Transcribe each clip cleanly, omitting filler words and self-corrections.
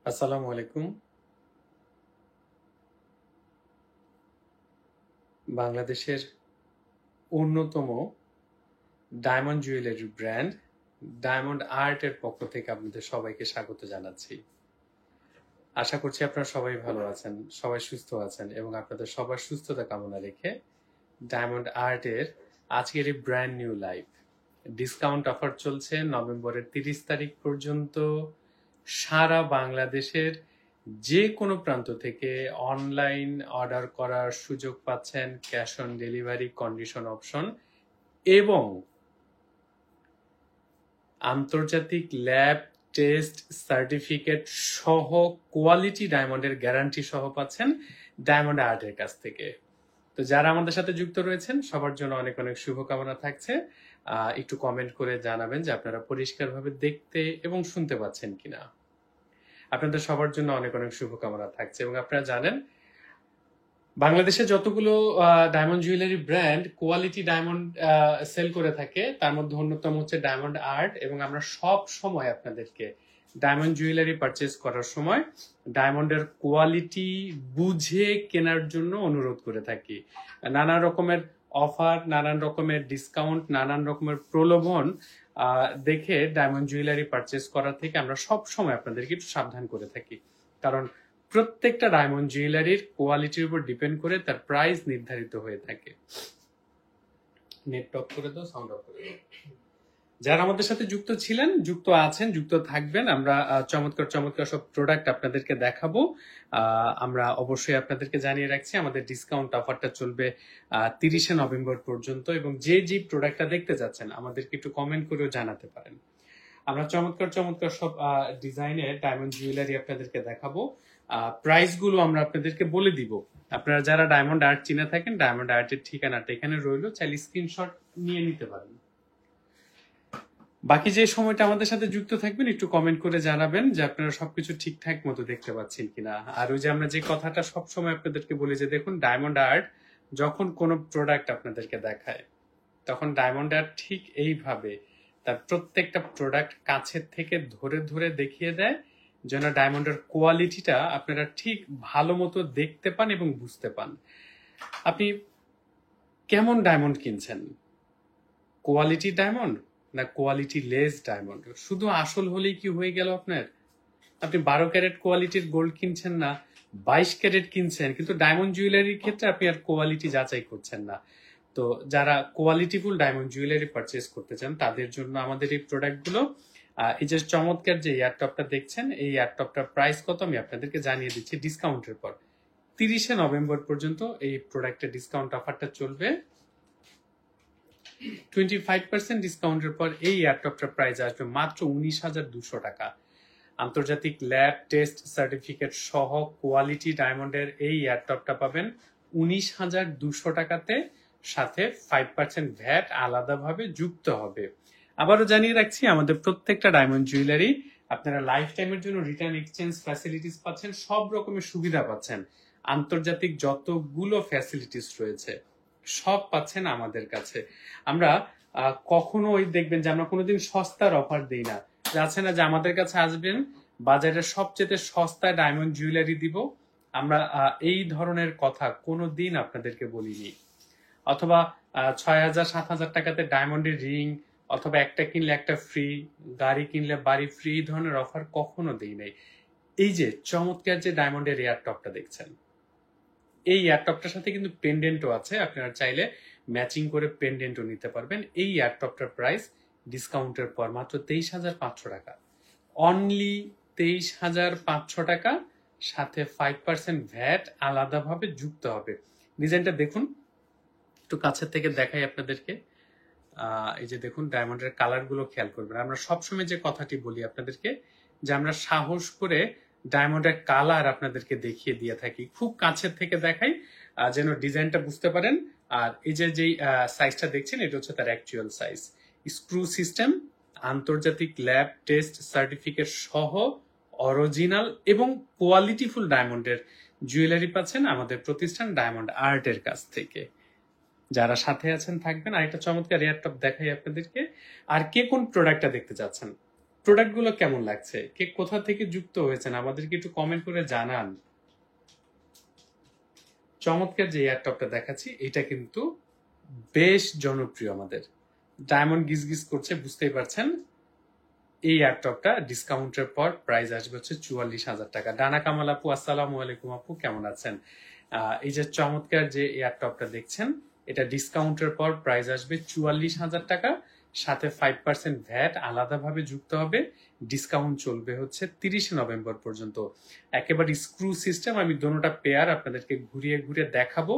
আসসালামু আলাইকুম। বাংলাদেশের অন্যতম ডায়মন্ড জুয়েলারি ব্র্যান্ড ডায়মন্ড আর্টের পক্ষ থেকে আপনাদের সবাইকে স্বাগত জানাচ্ছি। আশা করছি আপনারা সবাই ভালো আছেন, সবাই সুস্থ আছেন এবং আপনাদের সবার সুস্থতা কামনা রেখে ডায়মন্ড আর্টের আজকের এই brand new live discount offer চলছে নভেম্বরের 30 তারিখ পর্যন্ত। সারা বাংলাদেশের যে কোনো প্রান্ত থেকে অনলাইন অর্ডার করার সুযোগ পাচ্ছেন, cash on delivery condition option এবং আন্তর্জাতিক ল্যাব টেস্ট সার্টিফিকেট সহ কোয়ালিটি ডায়মন্ডের গ্যারান্টি সহ পাচ্ছেন ডায়মন্ড আর্টের কাছ থেকে। তো যারা আমাদের সাথে যুক্ত রয়েছেন সবার জন্য অনেক অনেক শুভকামনা থাকছে। একটু কমেন্ট করে জানাবেন যে আপনারা পরিষ্কারভাবে দেখতে এবং শুনতে পাচ্ছেন কিনা। আপনাদের সবার জন্য অনেক অনেক শুভকামনা থাকছে এবং আপনারা জানেন বাংলাদেশে যতগুলো diamond jewellery brand quality diamond sale করে থাকে তার মধ্যে অন্যতম হচ্ছে ডায়মন্ড আর্ট এবং আমরা সব সময় আপনাদেরকে ডায়মন্ড জুয়েলারি পারচেজ করার সময় ডায়মন্ডের কোয়ালিটি বুঝে কেনার জন্য অনুরোধ করে থাকি। নানা রকমের অফার, নানান রকমের ডিসকাউন্ট, নানান রকমের প্রলোভন দেখে ডায়মন্ড জুয়েলারি পারচেজ করার থেকে আমরা সব সময় আপনাদেরকে একটু সাবধান করে থাকি, কারণ প্রত্যেকটা ডায়মন্ড জুয়েলারির কোয়ালিটির উপর ডিপেন্ড করে তার প্রাইস নির্ধারিত হয়ে থাকে। নেট অফ করে দাও, সাউন্ড অফ করে দাও। যারা আমাদের সাথে যুক্ত ছিলেন, যুক্ত আছেন, যুক্ত থাকবেন, আমরা চমৎকার চমৎকার সব প্রোডাক্ট আপনাদেরকে দেখাবো। আমরা অবশ্যই আপনাদেরকে জানিয়ে রাখছি আমাদের ডিসকাউন্ট অফারটা চলবে 30শে নভেম্বর পর্যন্ত এবং যে প্রোডাক্টটা দেখতে যাচ্ছেন আমাদেরকে একটু কমেন্ট করেও জানাতে পারেন। আমরা চমৎকার চমৎকার সব ডিজাইনের ডায়মন্ড জুয়েলারি আপনাদেরকে দেখাবো। প্রাইস গুলো আমরা আপনাদেরকে বলে দিব। আপনারা যারা ডায়মন্ড আর্ট চিনে থাকেন, ডায়মন্ড আর্টের ঠিকানাটা এখানে রইলো, চাইলে স্ক্রিনশট নিয়ে নিতে পারেন। বাকি যে সময়টা আমাদের সাথে যুক্ত থাকবেন একটু কমেন্ট করে জানাবেন যে আপনারা সবকিছু ঠিকঠাক মতো দেখতে পাচ্ছেন কিনা। আর ওই যে আমরা যে কথাটা সব সময় আপনাদেরকে বলি যে দেখুন, ডায়মন্ড আর্ট যখন কোনো প্রোডাক্ট আপনাদেরকে দেখায় তখন ডায়মন্ড আর্ট ঠিক এইভাবে তার প্রত্যেকটা প্রোডাক্ট কাছের থেকে ধরে ধরে দেখিয়ে দেয় যেন ডায়মন্ডের কোয়ালিটিটা আপনারা ঠিক ভালো মতো দেখতে পান এবং বুঝতে পান। আপনি কেমন ডায়মন্ড কিনছেন? কোয়ালিটি ডায়মন্ড না কোয়ালিটি লেস ডায়মন্ড? শুধু আসল হলেই কি হয়ে গেল আপনার? আপনি 12 ক্যারেট কোয়ালিটির গোল্ড কিনছেন না, 22 ক্যারেট কিনছেন, কিন্তু ডায়মন্ড জুয়েলারির ক্ষেত্রে আপনি আর কোয়ালিটি যাচাই করছেন না। তো যারা কোয়ালিটিফুল ডায়মন্ড জুয়েলারি পারচেস করতে চান তাদের জন্য আমাদের এই প্রোডাক্টগুলো। এই যে চমৎকার যে এয়ারটপটা দেখছেন, এই এয়ারটপটার প্রাইস কত আমি আপনাদেরকে জানিয়ে দিচ্ছি ডিসকাউন্টের পর। 30শে নভেম্বর পর্যন্ত এই প্রোডাক্টের ডিসকাউন্ট অফারটা চলবে। 25% ডিসকাউন্টের পর এই এয়ারটপটার প্রাইস আসবে মাত্র 19,200 টাকা। আন্তর্জাতিক ল্যাব টেস্ট সার্টিফিকেট সহ কোয়ালিটি ডায়মন্ডের এই এয়ারটপটা পাবেন 19,200 টাকাতে, সাথে 5% ভ্যাট আলাদাভাবে যুক্ত হবে। আবারও জানিয়ে রাখছি আমাদের প্রত্যেকটা ডায়মন্ড জুয়েলারি আপনারা লাইফ টাইমের জন্য রিটার্ন এক্সচেঞ্জ ফ্যাসিলিটিস পাচ্ছেন, সব রকমের সুবিধা পাচ্ছেন। আন্তর্জাতিক যতগুলো ফ্যাসিলিটিস রয়েছে সব পাচ্ছেন আমাদের কাছে। আমরা কখনো ওই দেখবেন যে আমরা কোনোদিন সস্তার অফার দিই না, আছে না যে আমাদের কাছে আসবেন বাজারের সবচেয়ে সস্তায় ডায়মন্ড জুয়েলারি দিব, আমরা এই ধরনের কথা কোনোদিন আপনাদেরকে বলিনি। অথবা 6,000 7,000 টাকাতে ডায়মন্ডের রিং, অথবা একটা কিনলে একটা ফ্রি, গাড়ি কিনলে বাড়ি ফ্রি, এই ধরনের অফার কখনো দেই নাই। এই যে চমৎকার যে ডায়মন্ডের এয়ারটপটা দেখছেন, এই এয়ারটপটার সাথে কিন্তু পেন্ডেন্টও আছে, আপনারা চাইলে ম্যাচিং করে পেন্ডেন্টও নিতে পারবেন। এই এয়ারটপটার প্রাইস ডিসকাউন্টের পর মাত্র 23,500 টাকা, অনলি 23,500 টাকা, সাথে 5% ভ্যাট আলাদাভাবে যুক্ত হবে। ডিজাইনটা দেখুন, একটু কাছের থেকে দেখাই আপনাদেরকে। এই যে দেখুন ডায়মন্ডের কালারগুলো খেয়াল করবেন। আমরা সবসময় যে কথাটি বলি আপনাদেরকে যে আমরা সাহস করে ডায়মন্ডের কালার আপনাদেরকে দেখিয়ে দিয়ে থাকি, খুব কাছের থেকে দেখাই যেন ডিজাইনটা বুঝতে পারেন। আর এই যে যেই সাইজটা দেখছেন এটা হচ্ছে তার অ্যাকচুয়াল সাইজ। স্ক্রু সিস্টেম, আন্তর্জাতিক ল্যাব টেস্ট সার্টিফিকেট সহ অরিজিনাল এবং কোয়ালিটিফুল ডায়মন্ডের জুয়েলারি পাচ্ছেন আমাদের প্রতিষ্ঠান ডায়মন্ড আর্টের কাছ থেকে। যারা সাথে আছেন থাকবেন। আরেকটা চমৎকার এয়ারটপ দেখাই আপনাদেরকে। আর কে কোন প্রোডাক্টটা দেখতে চাচ্ছেন প্রোডাক্ট গুলো কেমন লাগছে, কে কোথা থেকে যুক্ত হয়েছেন আমাদেরকে একটু কমেন্ট করে জানান। চমৎকার যে এয়ারটপটা দেখাচ্ছি এটা কিন্তু বেশ জনপ্রিয় আমাদের, ডায়মন্ড গিজ গিজ করছে বুঝতেই পারছেন। এই এয়ারটপটা ডিসকাউন্টের পর প্রাইস আসবে হচ্ছে 44,000 টাকা। ডানা কামাল আপু, আসসালামু আলাইকুম আপু, কেমন আছেন? এই যে চমৎকার যে এয়ারটপটা দেখছেন এটা ডিসকাউন্টের পর প্রাইস আসবে 44,000 টাকা, সাথে 5% ভ্যাট আলাদাভাবে যুক্ত হবে। ডিসকাউন্ট চলবে হচ্ছে 30 নভেম্বর পর্যন্ত। একেবারে স্ক্রু সিস্টেম, আমি দোনোটা পেয়ার আপনাদেরকে ঘুরিয়ে ঘুরিয়ে দেখাবো,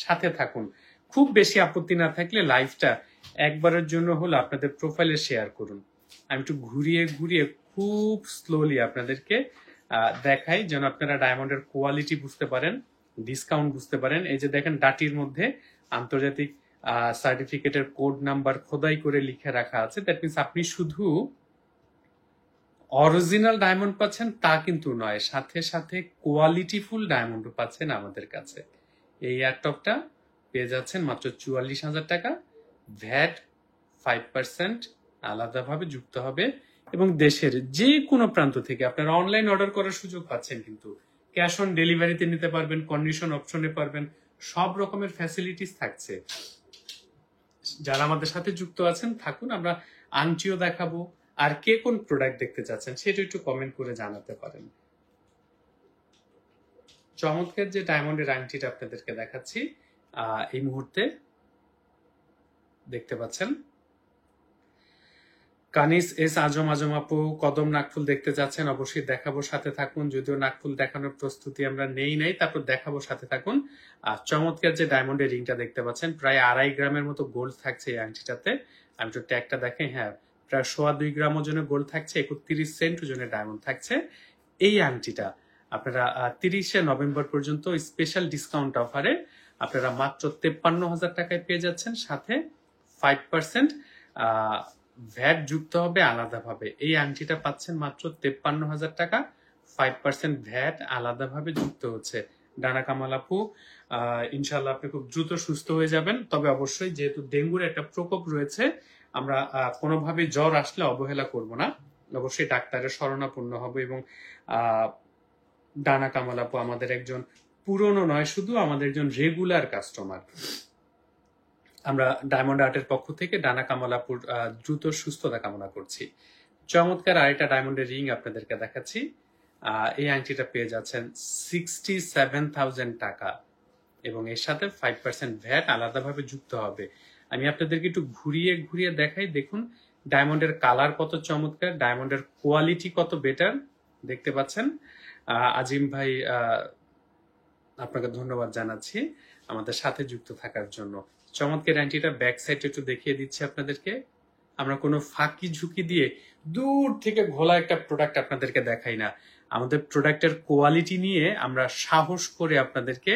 সাথে থাকুন। খুব বেশি আপত্তি না থাকলে লাইভটা একবারের জন্য হলো আপনাদের প্রোফাইলে শেয়ার করুন। আমি একটু ঘুরিয়ে ঘুরিয়ে খুব স্লোলি আপনাদেরকে দেখাই যেন আপনারা ডায়মন্ডের কোয়ালিটি বুঝতে পারেন, ডিসকাউন্ট বুঝতে পারেন। এই যে দেখেন ডাটির মধ্যে আন্তর্জাতিক সার্টিফিকেটের কোড নাম্বার খোদাই করে লিখে রাখা আছে। দ্যাট মিনস আপনি শুধু অরিজিনাল ডায়মন্ড পাচ্ছেন তা কিন্তু নয়, সাথে সাথে কোয়ালিটিফুল ডায়মন্ডও পাচ্ছেন আমাদের কাছে। এই এয়ারটপটা পেয়ে যাচ্ছেন মাত্র 44,000 টাকা, ভ্যাট 5% আলাদাভাবে যুক্ত হবে, এবং দেশের যে কোনো প্রান্ত থেকে আপনারা অনলাইন অর্ডার করার সুযোগ পাচ্ছেন। কিন্তু ক্যাশ অন ডেলিভারিতে নিতে পারবেন, কন্ডিশন অপশনে পারবেন, সব রকমের ফ্যাসিলিটিস থাকছে। যারা আমাদের সাথে যুক্ত আছেন থাকুন, আমরা আংটিও দেখাবো। আর কে কোন প্রোডাক্ট দেখতে চাচ্ছেন সেটা একটু কমেন্ট করে জানাতে পারেন। চমৎকার যে ডায়মন্ডের আংটিটা আপনাদেরকে দেখাচ্ছি এই মুহূর্তে দেখতে পাচ্ছেন। কানিস এস আজম আপু, কদম নাকফুল দেখতে যাচ্ছেন, অবশ্যই দেখাবো, সাথে থাকুন। যদিও নাকফুল দেখানোর প্রস্তুতি আমরা নেই, তারপর দেখাবো, সাথে থাকুন। আর চমৎকার যে ডায়মন্ডের রিংটা দেখতে পাচ্ছেন, প্রায় 2.5 গ্রামের মতো গোল্ড থাকছে এই আংটিটাতে। আমি তো ট্যাগটা দেখাই, হ্যাঁ প্রায় 2.25 গ্রাম ওজনে গোল্ড থাকছে, 31 সেন্ট ওজনে ডায়মন্ড থাকছে। এই আংটিটা আপনারা 30 নভেম্বর পর্যন্ত স্পেশাল ডিসকাউন্ট অফারে আপনারা মাত্র 53,000 টাকায় পেয়ে যাচ্ছেন, সাথে 5% ভ্যাট যুক্ত হবে আলাদাভাবে। এই আংটিটা পাচ্ছেন মাত্র 53,000 টাকা, 5% ভ্যাট আলাদাভাবে যুক্ত হচ্ছে। ডানা কামাল আপু, ইনশাল্লাহ আপনি খুব দ্রুত সুস্থ হয়ে যাবেন। তবে অবশ্যই যেহেতু ডেঙ্গুর একটা প্রকোপ রয়েছে, আমরা কোনোভাবে জ্বর আসলে অবহেলা করব না, অবশ্যই ডাক্তারের শরণাপন্ন হব। এবং ডানা কামাল আপু আমাদের একজন পুরনো নয় শুধু, আমাদের একজন রেগুলার কাস্টমার। আমরা ডায়মন্ড আর্টের পক্ষ থেকে ডানা কামালাপুর দ্রুত সুস্থতা কামনা করছি। চমৎকার আরেকটা ডায়মন্ডের রিং আপনাদেরকে দেখাচ্ছি। এই আংটিটা পেয়ে যাচ্ছেন 67,000 টাকা, এবং এর সাথে 5% ভ্যাট আলাদাভাবে যুক্ত হবে। আমি আপনাদেরকে একটু ঘুরিয়ে ঘুরিয়ে দেখাই, দেখুন ডায়মন্ডের কালার কত চমৎকার, ডায়মন্ডের কোয়ালিটি কত বেটার দেখতে পাচ্ছেন। আজিম ভাই, আপনাকে ধন্যবাদ জানাচ্ছি আমাদের সাথে যুক্ত থাকার জন্য। চমৎকার আংটিটা ব্যাক সাইড একটু দেখিয়ে দিচ্ছি আপনাদেরকে। আমরা কোনো ফাঁকি ঝুঁকি দিয়ে দূর থেকে ঘোলা একটা প্রোডাক্ট আপনাদেরকে দেখাই না, আমাদের প্রোডাক্টের কোয়ালিটি নিয়ে আমরা সাহস করে আপনাদেরকে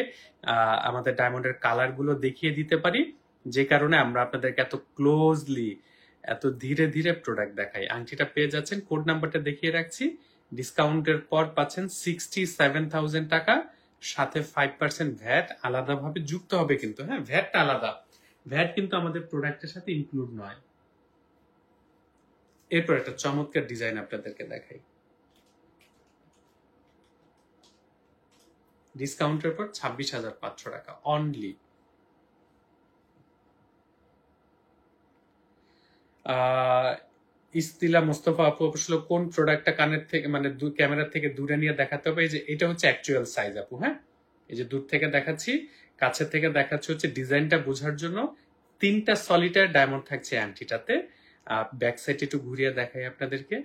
আমাদের ডায়মন্ডের কালার গুলো দেখিয়ে দিতে পারি, যে কারণে আমরা আপনাদেরকে এত ক্লোজলি এত ধীরে ধীরে প্রোডাক্ট দেখাই। আংটিটা পেয়ে যাচ্ছেন, কোড নাম্বারটা দেখিয়ে রাখছি, ডিসকাউন্টের পর পাচ্ছেন 67,000 টাকা, সাথে 5% ভ্যাট আলাদাভাবে যুক্ত হবে। কিন্তু হ্যাঁ, ভ্যাটটা আলাদা, ভ্যাট কিন্তু আমাদের প্রোডাক্টের সাথে ইনক্লুড নয়। এরপর একটা চমৎকার ডিজাইন আপনাদেরকে দেখাই, ডিসকাউন্টের পর 26,500 টাকা অনলি। ইস্তিলা মোস্তফা আপু, আসলে কোন প্রোডাক্টটা কানের থেকে মানে ক্যামেরা থেকে দূরে নিয়ে দেখাতে হবে? এই যে এটা হচ্ছে অ্যাকচুয়াল সাইজ আপু, হ্যাঁ এই যে দূর থেকে দেখাচ্ছি, কাছের থেকে দেখাচ্ছি হচ্ছে ডিজাইনটা বোঝার জন্য। 3টা সলিটার ডায়মন্ড থাকছে আংটিটাতে। ব্যাক সাইড একটু ঘুরিয়ে দেখাই আপনাদেরকে।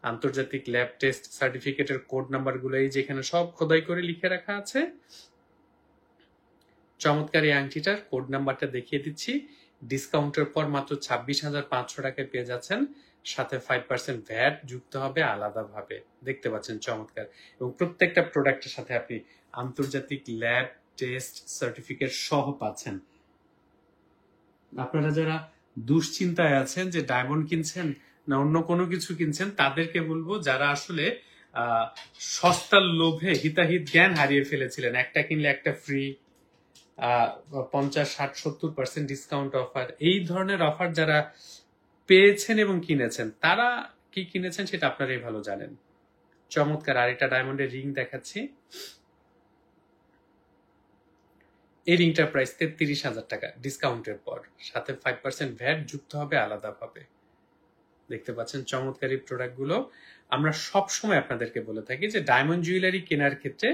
আন্তর্জাতিক ল্যাব টেস্ট সার্টিফিকেটের কোড নাম্বার গুলো এই যেখানে সব খোদাই করে লিখে রাখা আছে। চমৎকার এই আংটিটার কোড নাম্বারটা দেখিয়ে দিচ্ছি, ডিসকাউন্টের পর মাত্র 26,500 টাকায় পেয়ে যাচ্ছেন, সাথে 5% ভ্যাট যুক্ত হবে আলাদাভাবে। দেখতে পাচ্ছেন চমৎকার, এবং প্রত্যেকটা প্রোডাক্টের সাথে আপনি আন্তর্জাতিক ল্যাব টেস্ট সার্টিফিকেট সহ পাচ্ছেন। আপনারা যারা দুশ্চিন্তায় আছেন যে ডায়মন্ড কিনছেন না অন্য কোনো কিছু কিনছেন, তাদেরকে বলবো যারা আসলে সস্তার লোভে হিতাহিত জ্ঞান হারিয়ে ফেলেছিলেন, একটা কিনলে একটা ফ্রি, 50, 60, 70% ডিসকাউন্ট অফার, এই ধরনের অফার যারা পেয়েছেন এবং কিনেছেন, তারা কি কিনেছেন সেটা আপনারাই ভালো জানেন। চমৎকার আরেকটা ডায়মন্ডের রিং দেখাচ্ছি। এই রিংটার প্রাইস 33,000 টাকা ডিসকাউন্টের পর, সাথে 5% ভ্যাট যুক্ত হবে আলাদাভাবে। দেখতে পাচ্ছেন চমৎকার এই প্রোডাক্টগুলো। আমরা সব সময় আপনাদেরকে বলে থাকি যে ডায়মন্ড জুয়েলারি কেনার ক্ষেত্রে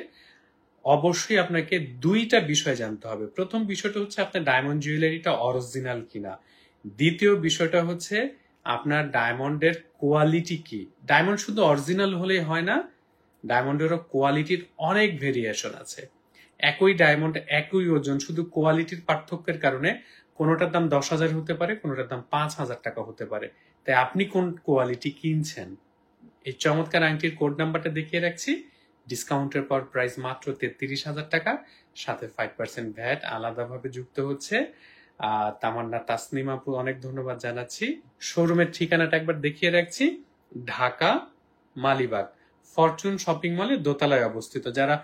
অবশ্যই আপনাকে দুইটা বিষয় জানতে হবে। প্রথম বিষয়টা হচ্ছে আপনার ডায়মন্ড জুয়েলারিটা অরিজিনাল কিনা। দ্বিতীয় বিষয়টা হচ্ছে আপনার ডায়মন্ডের কোয়ালিটি কি। ডায়মন্ড শুধু অরিজিনাল হলেই হয় না, ডায়মন্ডেরও কোয়ালিটির অনেক ভেরিয়েশন আছে। একই ডায়মন্ড একই ওজন, শুধু কোয়ালিটির পার্থক্যের কারণে কোনোটার দাম 10,000 হতে পারে, কোনোটার দাম 5,000 টাকা হতে পারে। তাই আপনি কোন কোয়ালিটি কিনছেন। এই চমৎকার আংটির কোড নাম্বারটা দেখিয়ে রাখছি। ডিসকাউন্টের পর প্রাইস মাত্র 33,000 টাকা, সাথে 5% ভ্যাট আলাদাভাবে যুক্ত হচ্ছে। তামান্না তাসনিম আপু অনেক ধন্যবাদ জানাচ্ছি। শোরুমের ঠিকানাটা একবার দেখিয়ে রাখছি, ঢাকা মালিবাগ ফরচুন শপিং মলের দোতলায় অবস্থিত। যারা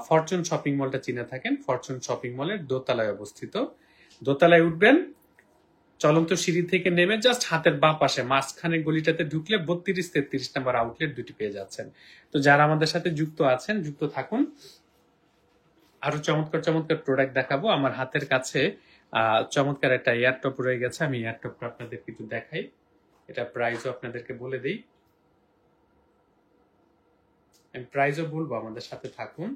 ফরচুন শপিং মলটা চিনে থাকেন, ফরচুন শপিং মলের দোতলায় অবস্থিত। দোতলায় উঠবেন, চলন্ত সিঁড়ি থেকে নেমে জাস্ট হাতের বাঁ পাশে মাঝখানে গলিটাতে ঢুকলে 32-33 নাম্বার আউটলেট দুটি পেয়ে যাচ্ছেন। তো যারা আমাদের সাথে যুক্ত আছেন, যুক্ত থাকুন। আরো চমৎকার চমৎকার প্রোডাক্ট দেখাবো। আমার হাতের কাছে চমৎকার একটা এয়ারটপ রয়ে গেছে, আমি এয়ারটপটা আপনাদের একটু দেখাই। এটা প্রাইসও আপনাদেরকে বলে দিই, আমি প্রাইসও বলবো, আমাদের সাথে থাকুন।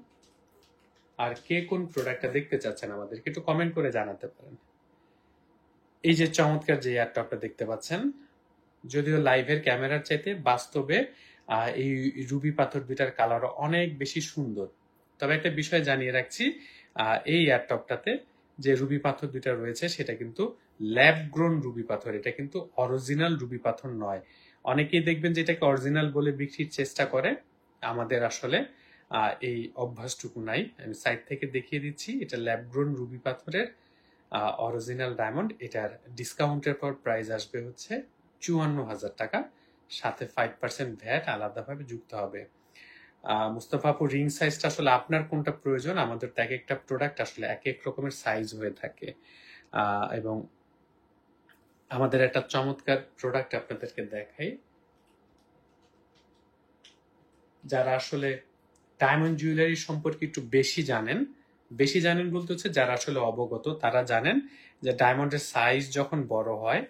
আর কে কোন প্রোডাক্টটা দেখতে চাচ্ছেন আমাদেরকে একটু কমেন্ট করে জানাতে পারেন। এই যে চমৎকার যে এয়ারটপটা দেখতে পাচ্ছেন, যদিও লাইভের ক্যামেরার চাইতে বাস্তবে এই রুবি পাথর দুইটার কালার অনেক বেশি সুন্দর। তবে একটা বিষয় জানিয়ে রাখছি, এই এয়ারটপটাতে যে রুবি পাথর দুইটা রয়েছে সেটা কিন্তু ল্যাব গ্রোন রুবি পাথর, এটা কিন্তু অরিজিনাল রুবি পাথর নয়। অনেকেই দেখবেন যে এটাকে অরিজিনাল বলে বিক্রির চেষ্টা করে, আমাদের আসলে এই অভ্যাসটুকু নাই। আমি সাইড থেকে দেখিয়ে দিচ্ছি, এটা ল্যাব গ্রোন রুবি পাথরের অরিজিনাল ডায়মন্ড। এটার ডিসকাউন্টের পর প্রাইস আসবে হচ্ছে 54,000 টাকা, সাথে 5% ভ্যাট আলাদাভাবে যুক্ত হবে। মুস্তাফা আপু, রিং সাইজটা আসলে আপনার কোনটা প্রয়োজন, আমাদের তো এক একটা প্রোডাক্ট আসলে এক এক রকমের সাইজ হয়ে থাকে। এবং আমাদের একটা চমৎকার প্রোডাক্ট আপনাদেরকে দেখাই। যারা আসলে ডায়মন্ড জুয়েলারি সম্পর্কে একটু বেশি জানেন বলতে হচ্ছে যারা আসলে অবগত, তারা জানেন যে ডায়মন্ডের সাইজ যখন বড় হয়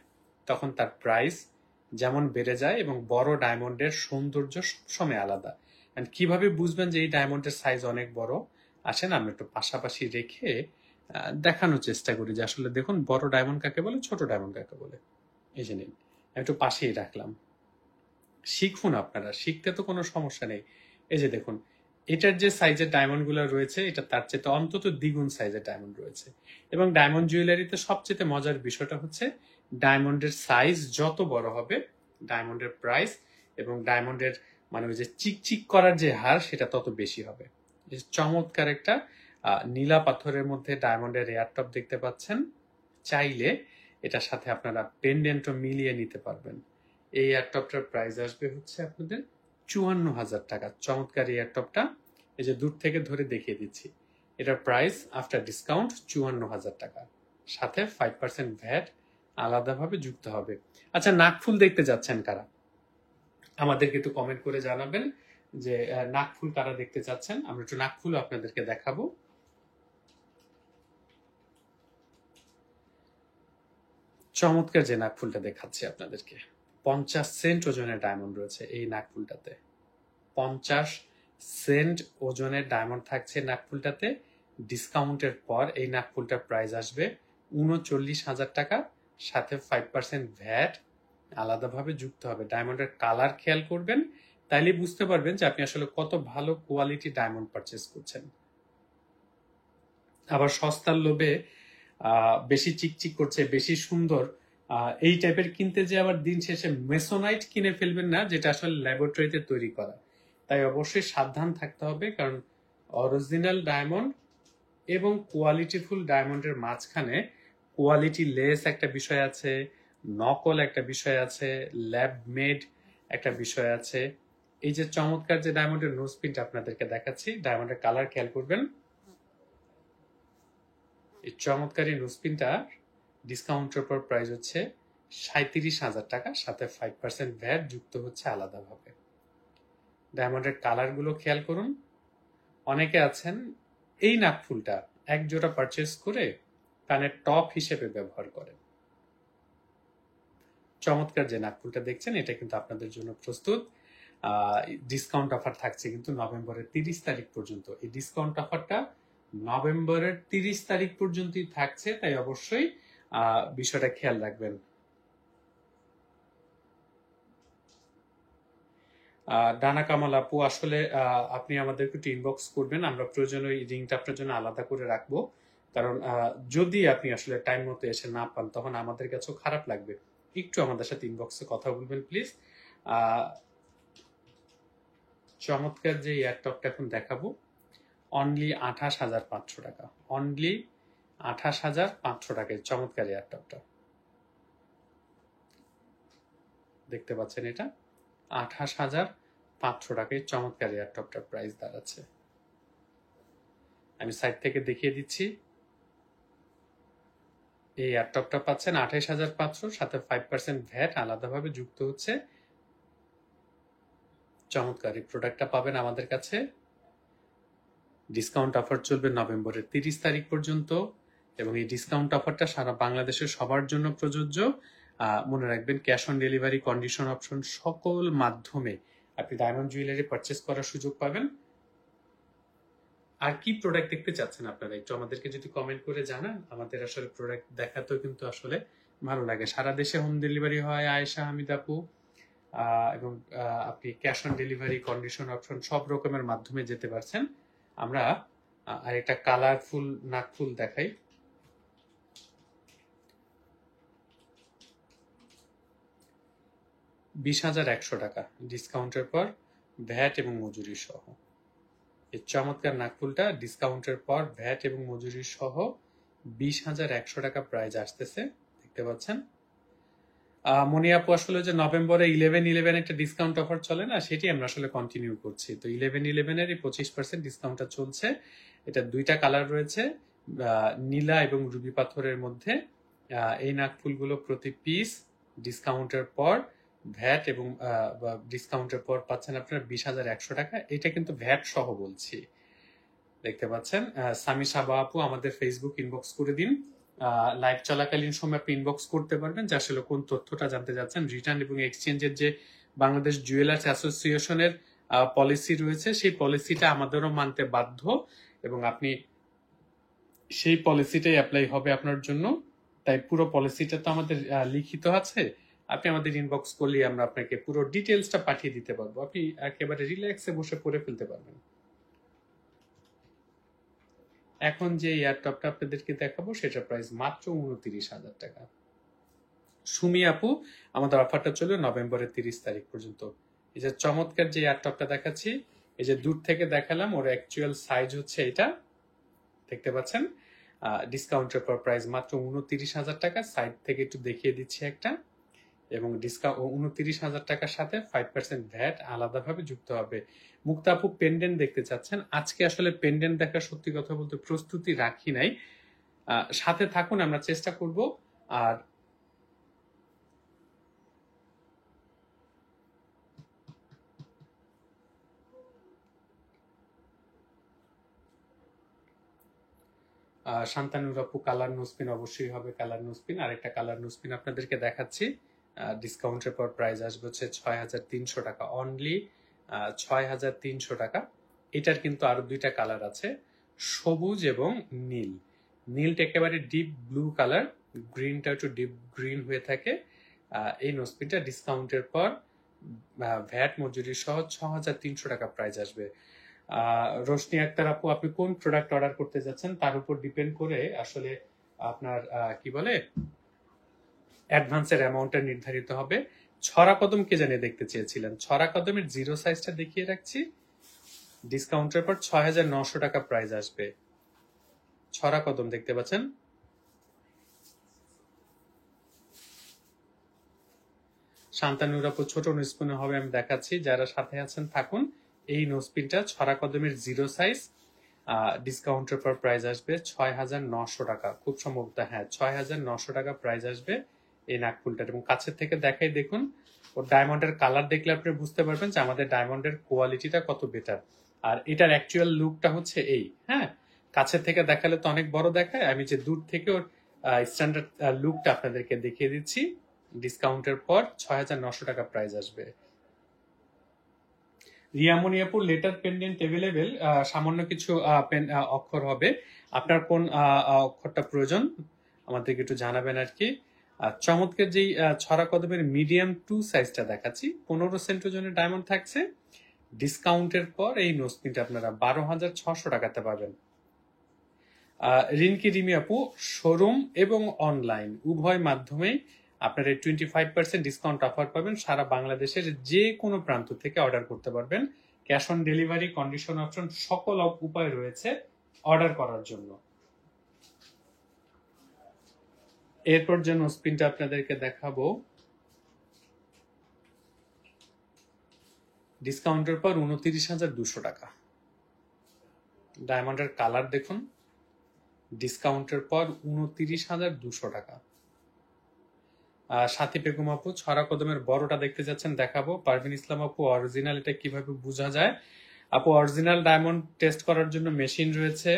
তখন তার প্রাইস যেমন বেড়ে যায়, এবং বড় ডায়মন্ডের সৌন্দর্য সবসময় আলাদা। কিভাবে বুঝবেন যে এই ডায়মন্ডের সাইজ অনেক বড়, আসেন আমরা একটু পাশাপাশি রেখে দেখানোর চেষ্টা করি যে আসলে দেখুন বড় ডায়মন্ড কাকে বলে, ছোট ডায়মন্ড কাকে বলে। এই যে নিন, একটু পাশেই রাখলাম, শিখুন আপনারা, শিখতে তো কোনো সমস্যা নেই। এই যে দেখুন, এটার যে সাইজের ডায়মন্ড গুলো রয়েছে, এটা তার চেয়ে অন্তত দ্বিগুণ সাইজের ডায়মন্ড রয়েছে। এবং ডায়মন্ড জুয়েলারিতে সবচেয়ে মজার বিষয়টা হচ্ছে ডায়মন্ডের সাইজ যত বড় হবে ডায়মন্ডের প্রাইস এবং ডায়মন্ডের মানে ওই যে চিকচিক করার যে হার সেটা তত বেশি হবে। চমৎকার একটা নীলা পাথরের মধ্যে ডায়মন্ডের এয়ারটপ দেখতে পাচ্ছেন। চাইলে এটার সাথে আপনারা পেন্ডেন্টও মিলিয়ে নিতে পারবেন। এই এয়ারটপটার প্রাইস আসবে হচ্ছে আপনাদের 54,000 টাকা। চমৎকার এয়ারটপটা এই যে দূর থেকে ধরে দেখিয়ে দিচ্ছি, এটার প্রাইস আফটার ডিসকাউন্ট 54,000 টাকা, সাথে 5% ভ্যাট আলাদাভাবে যুক্ত হবে। আচ্ছা, নাকফুল দেখতে যাচ্ছেন কারা, আমাদেরকে একটু কমেন্ট করে জানাবেন যে নাকফুল কারা দেখতে চাচ্ছেন, আমরা একটু নাকফুল আপনাদেরকে দেখাবো। চমৎকার যে নাকফুলটা দেখাচ্ছি আপনাদেরকে, 50 সেন্ট ওজনের ডায়মন্ড রয়েছে এই নাকফুলটাতে। 50 সেন্ট ওজনের ডায়মন্ড থাকছে নাকফুলটাতে। ডিসকাউন্টের পর এই নাকফুলটার প্রাইস আসবে 39,000 টাকা, সাথে 5% ভ্যাট আলাদাভাবে যুক্ত হবে। ডায়মন্ডের কালার খেয়াল করবেন, তাইলে বুঝতে পারবেন যে আপনি আসলে কত ভালো কোয়ালিটি ডায়মন্ড পারচেস করছেন। আবার সস্তার লোভে বেশি চিকচিক করছে, বেশি সুন্দর, এই টাইপের কিনতে যে আবার দিন শেষে মেসোনাইট কিনে ফেলবেন না, যেটা আসলে ল্যাবরেটরিতে তৈরি করা। তাই অবশ্যই সাবধান থাকতে হবে, কারণ অরিজিনাল ডায়মন্ড এবং কোয়ালিটিফুল ডায়মন্ডের মাঝখানে কোয়ালিটি লেস একটা বিষয় আছে, নকল একটা বিষয় আছে, ল্যাব মেড একটা বিষয় আছে। এই যে চমৎকার যে ডায়মন্ডের নোজ পিনটা আপনাদেরকে দেখাচ্ছি, ডায়মন্ডের কালার খেয়াল করবেন। এই চমৎকার এই নোজ পিনটা ডিসকাউন্টের পর প্রাইস হচ্ছে 37,000 টাকা, সাথে 5% ভ্যাট যুক্ত হচ্ছে আলাদাভাবে। ডায়মন্ডের কালারগুলো খেয়াল করুন। অনেকে আছেন এই নাকফুলটা এক জোড়া পারচেস করে কানের টপ হিসেবে ব্যবহার করেন। চমৎকার যে নাকফুলটা দেখছেন এটা কিন্তু আপনাদের জন্য প্রস্তুত। ডিসকাউন্ট অফার থাকছে কিন্তু নভেম্বরের 30 তারিখ পর্যন্ত। এই ডিসকাউন্ট অফারটা নভেম্বরের 30 তারিখ পর্যন্তই থাকছে, তাই অবশ্যই বিষয়টা খেয়াল রাখবেন। ডানা কামাল আপু, আসলে আপনি আমাদেরকে একটু ইনবক্স করবেন, আমরা প্রয়োজনে ওই রিংটা আপনার জন্য আলাদা করে রাখবো, কারণ যদি আপনি আসলে টাইম মতো এসে না পান তখন আমাদের কাছেও খারাপ লাগবে। একটু আমাদের সাথে ইনবক্সে কথা বলবেন প্লিজ। চমৎকার যে এয়ারটপটা এখন দেখাবো অনলি 28,500 টাকা, অনলি 28,500 টাকায় চমৎকার এয়ারটপটা দেখতে পাচ্ছেন। এটা 28,500 টাকায় চমৎকার এয়ারটপটার প্রাইস দাঁড়াচ্ছে। আমি সাইড থেকে দেখিয়ে দিচ্ছি। এই এয়ারটপটা পাচ্ছেন 28,500, সাথে 5% ভ্যাট আলাদাভাবে যুক্ত হচ্ছে। চমৎকার এই প্রোডাক্টটা পাবেন আমাদের কাছে। ডিসকাউন্ট অফার চলবে নভেম্বরের 30 তারিখ পর্যন্ত, এবং এই ডিসকাউন্ট অফারটা সারা বাংলাদেশের সবার জন্য প্রযোজ্য। মনে রাখবেন, cash on delivery, condition option সকল মাধ্যমে আপনি ডায়মন্ড জুয়েলারি পারচেস করার সুযোগ পাবেন। আর কি প্রোডাক্ট দেখতে চাচ্ছেন আপনারা একটু আমাদেরকে যদি কমেন্ট করে জানান, আমাদের আসলে প্রোডাক্ট দেখাতেও কিন্তু আসলে ভালো লাগে। সারা দেশে হোম ডেলিভারি হয় আয়েশা হামিদ আপু, এবং আপনি cash on delivery, condition option সব রকমের মাধ্যমে যেতে পারছেন। আমরা আরেকটা কালারফুল নাকফুল দেখাই। $20,100 টাকা ডিসকাউন্টের পর ভ্যাট এবং মজুরি সহ। এই চমৎকার নাকফুলটা ডিসকাউন্টের পর ভ্যাট এবং মজুরি সহ 20,100 টাকা প্রাইস আসতেছে, দেখতে পাচ্ছেন। মনি আপু, আসলে যে নভেম্বরে 11/11 একটা ডিসকাউন্ট অফার চলে না, সেটি আমরা আসলে কন্টিনিউ করছি। তো 11/11 এর 25% ডিসকাউন্টটা চলছে। এটা দুইটা কালার রয়েছে, নীলা এবং রুবি পাথরের মধ্যে। এই নাকফুলগুলো প্রতি পিস ডিসকাউন্টের পর ভ্যাট এবং ডিসকাউন্টের পর পাচ্ছেন আপনারা 20,100 টাকা। এটা কিন্তু ভ্যাট সহ বলছি, দেখতে পাচ্ছেন। সামি সাবা আপু, আমাদের ফেসবুক ইনবক্স করে দিন। লাইভ চলাকালীন সময় আপনি ইনবক্স করতে পারবেন যে আসলে কোন তথ্যটা জানতে যাচ্ছেন। রিটার্ন এবং এক্সচেঞ্জের যে বাংলাদেশ জুয়েলার্স অ্যাসোসিয়েশনের পলিসি রয়েছে, সেই পলিসিটা আমাদেরও মানতে বাধ্য, এবং আপনি সেই পলিসিটাই অ্যাপ্লাই হবে আপনার জন্য। তাই পুরো পলিসিটা তো আমাদের লিখিত আছে, আপনি আমাদের ইনবক্স করলেই আমরা আপনাকে পুরো ডিটেলসটা পাঠিয়ে দিতে পারবো। আপনি একেবারে রিল্যাক্সে বসে পড়ে ফেলতে পারবেন। এখন যে এয়ারটপটা আপনাদেরকে দেখাবো সেটার প্রাইস মাত্র 29,000 টাকা। সুমি আপু, আমাদের অফারটা চলবে নভেম্বরের 30 তারিখ পর্যন্ত। এই যে চমৎকার যে এয়ারটপটা দেখাচ্ছি, এই যে দূর থেকে দেখালাম, ওর অ্যাকচুয়াল সাইজ হচ্ছে এটা, দেখতে পাচ্ছেন। ডিসকাউন্টের পর প্রাইস মাত্র 29,000 টাকা। সাইড থেকে একটু দেখিয়ে দিচ্ছি একটা, এবং ডিসকাউন্ট 29,000 টাকার সাথে 5% ভ্যাট আলাদাভাবে যুক্ত হবে। মুক্তা আপু, পেন্ডেন্ট দেখতে চাচ্ছেন। আজকে আসলে পেন্ডেন্ট দেখার সত্যি কথা বলতে প্রস্তুতি রাখি নাই, সাথে থাকুন, আমরা চেষ্টা করব। আর শান্তানুর আপু, কালার নোসপিন অবশ্যই হবে, কালার নোসপিন। আরেকটা কালার নোসপিন আপনাদেরকে দেখাচ্ছি। ডিসকাউন্টের পর প্রাইস আসবে হচ্ছে 6,300 টাকা, অনলি 6,300 টাকা। এটার কিন্তু আরো দুইটা কালার আছে, সবুজ এবং নীল। নীলটা একেবারে ডিপ ব্লু কালার, গ্রিনটা একটু ডিপ গ্রিন হয়ে থাকে। এই নোসপিনটা ডিসকাউন্টের পর ভ্যাট মজুরি সহ 6,300 টাকা প্রাইস আসবে। রোশনি আক্তার আপু, আপনি কোন প্রোডাক্ট অর্ডার করতে যাচ্ছেন তার উপর ডিপেন্ড করে আসলে আপনার কি বলে অ্যাডভান্সের অ্যামাউন্টটা নির্ধারিত হবে। ছড়া কদম কে জানিয়ে দেখতে চেয়েছিলেন, ছড়া কদমের জিরো সাইজটা দেখিয়ে রাখছি। ডিসকাউন্টের পর 6,900 টাকা প্রাইস আসবে। ছড়া কদম দেখতে পাচ্ছেন। শান্তানুর আপু, ছোট নোসপিনে হবে, আমি দেখাচ্ছি, যারা সাথে আছেন থাকুন। এই নোসপিনটা ছড়া কদমের জিরো সাইজ, ডিসকাউন্টের পর প্রাইস আসবে 6,900 টাকা, খুব সম্ভবত হ্যাঁ 6,900 টাকা প্রাইস আসবে এই নাকফুলটার, এবং কাছের থেকে দেখাই দেখুন ওর ডায়মন্ডের কালার দেখলে আপনি বুঝতে পারবেন যে আমাদের ডায়মন্ডের কোয়ালিটিটা কত বেটার। আর এটার অ্যাকচুয়াল লুকটা হচ্ছে এই, হ্যাঁ, কাছের থেকে দেখালে তো অনেক বড় দেখায়, আমি যে দূর থেকে ওর স্ট্যান্ডার্ড লুকটা আপনাদেরকে দেখিয়ে দিচ্ছি। ডিসকাউন্টের পর 6,900 টাকা প্রাইস আসবে। রিয়ামনি আপু লেটার পেন্ডেন্ট অ্যাভেলেবেল, সামান্য কিছু অক্ষর হবে, আপনার কোন অক্ষরটা প্রয়োজন আমাদেরকে একটু জানাবেন আর কি। চমৎকার যেই ছড়া কদমের মিডিয়াম 2 সাইজটা দেখাচ্ছি, 15 সেন্ট ওজনের ডায়মন্ড থাকছে। ডিসকাউন্টের পর এই নোসপিনটা আপনারা 12,600 টাকাতে পাবেন। রিনকি রিমি আপু শোরুম এবং অনলাইন উভয় মাধ্যমেই আপনারা 25% ডিসকাউন্ট অফার পাবেন। সারা বাংলাদেশের যে কোনো প্রান্ত থেকে অর্ডার করতে পারবেন। Cash on delivery, condition option সকল উপায় রয়েছে অর্ডার করার জন্য। এরপর যে নোসপিনটা আপনাদেরকে দেখাবো, ডিসকাউন্টের পর 29,200 টাকা। ডায়মন্ডের কালার দেখুন, ডিসকাউন্টের পর 29,200 টাকা। সাথী বেগম আপু ছড়া কদমের বড়টা দেখতে যাচ্ছেন, দেখাবো। পারভিন ইসলাম আপু অরিজিনাল এটা কিভাবে বোঝা যায়? আপু অরিজিনাল ডায়মন্ড টেস্ট করার জন্য মেশিন রয়েছে।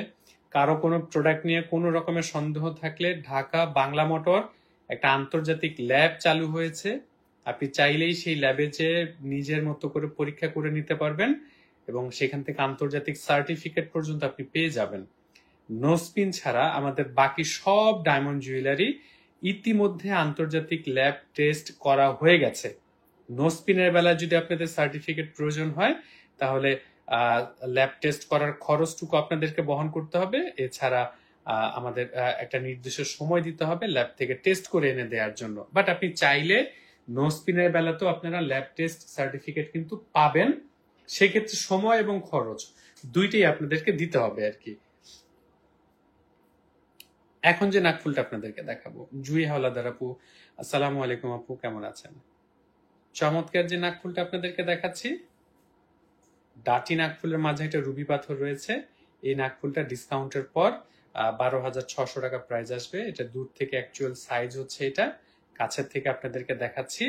কারো কোনো প্রোডাক্ট নিয়ে কোনো রকমের সন্দেহ থাকলে ঢাকা বাংলা মোটর একটা আন্তর্জাতিক ল্যাব চালু হয়েছে, আপনি চাইলেই সেই ল্যাবে যে নিজের মতো করে পরীক্ষা করে নিতে পারবেন এবং সেখান থেকে আন্তর্জাতিক সার্টিফিকেট পর্যন্ত আপনি পেয়ে যাবেন। নোসপিন ছাড়া আমাদের বাকি সব ডায়মন্ড জুয়েলারি ইতিমধ্যে আন্তর্জাতিক ল্যাব টেস্ট করা হয়ে গেছে। নোসপিনের বেলায় যদি আপনাদের সার্টিফিকেট প্রয়োজন হয় তাহলে ল্যাব টেস্ট করার খরচটুকু আপনাদেরকে বহন করতে হবে। এছাড়া আমাদের একটা নির্দিষ্ট সময় দিতে হবে ল্যাব থেকে টেস্ট করে এনে দেওয়ার জন্য। বাট আপনি চাইলে নোসপিনের বেলাতেও আপনারা ল্যাব টেস্ট সার্টিফিকেট কিন্তু পাবেন। সেক্ষেত্রে সময় এবং খরচ দুইটাই আপনাদেরকে দিতে হবে আর কি। এখন যে নাকফুলটা আপনাদেরকে দেখাবো, জুই হাওলাদার আপু আসসালামু আলাইকুম আপু, কেমন আছেন? চমৎকার যে নাকফুলটা আপনাদেরকে দেখাচ্ছি, ডাটি নাকফুলের মাঝে একটা রুবি পাথর রয়েছে। এই নাকফুলটা ডিসকাউন্টের পর 12,600 টাকা প্রাইস আসবে। এটা দূর থেকে অ্যাকচুয়াল সাইজ হচ্ছে এটা, কাছের থেকে আপনাদেরকে দেখাচ্ছি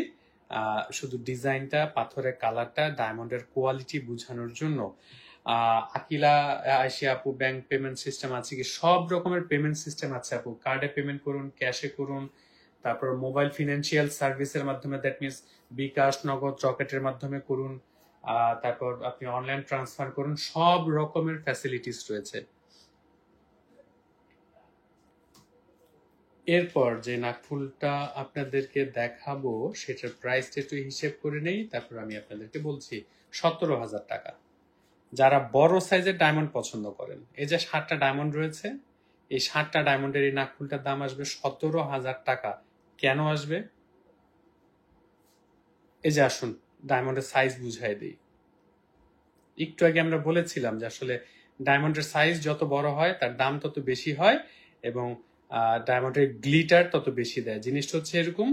শুধু ডিজাইনটা, পাথরের কালারটা, ডায়মন্ডের কোয়ালিটি বোঝানোর জন্য। আকিলা আইসিয়া আপু ব্যাংক পেমেন্ট সিস্টেম আছে কি? সব রকমের পেমেন্ট সিস্টেম আছে আপু, কার্ডে পেমেন্ট করুন, ক্যাশে করুন, তারপর মোবাইল ফিনান্সিয়াল সার্ভিসের মাধ্যমে, দ্যাট মিনস বিকাশ, নগদ, রকেটের মাধ্যমে করুন, তারপর আপনি অনলাইন ট্রান্সফার করুন, সব রকমের ফ্যাসিলিটিস রয়েছে। এরপর যে নাকফুলটা আপনাদেরকে দেখাবো সেটার প্রাইসটা একটু হিসেব করে নেই, তারপর আমি আপনাদেরকে বলছি। 17,000 টাকা। যারা বড় সাইজের ডায়মন্ড পছন্দ করেন, এই যে 7টা ডায়মন্ড রয়েছে, এই 7টা ডায়মন্ডের এই নাকফুলটার দাম আসবে 17,000 টাকা। কেন আসবে? এই যে আসুন ডায়মন্ডের সাইজ বুঝাই দিই। একটু আগে আমরা বলেছিলাম যে আসলে ডায়মন্ডের সাইজ যত বড় হয় তার দাম তত বেশি হয় এবং ডায়মন্ডের গ্লিটার তত বেশি দেয়। জিনিসটা হচ্ছে এরকম,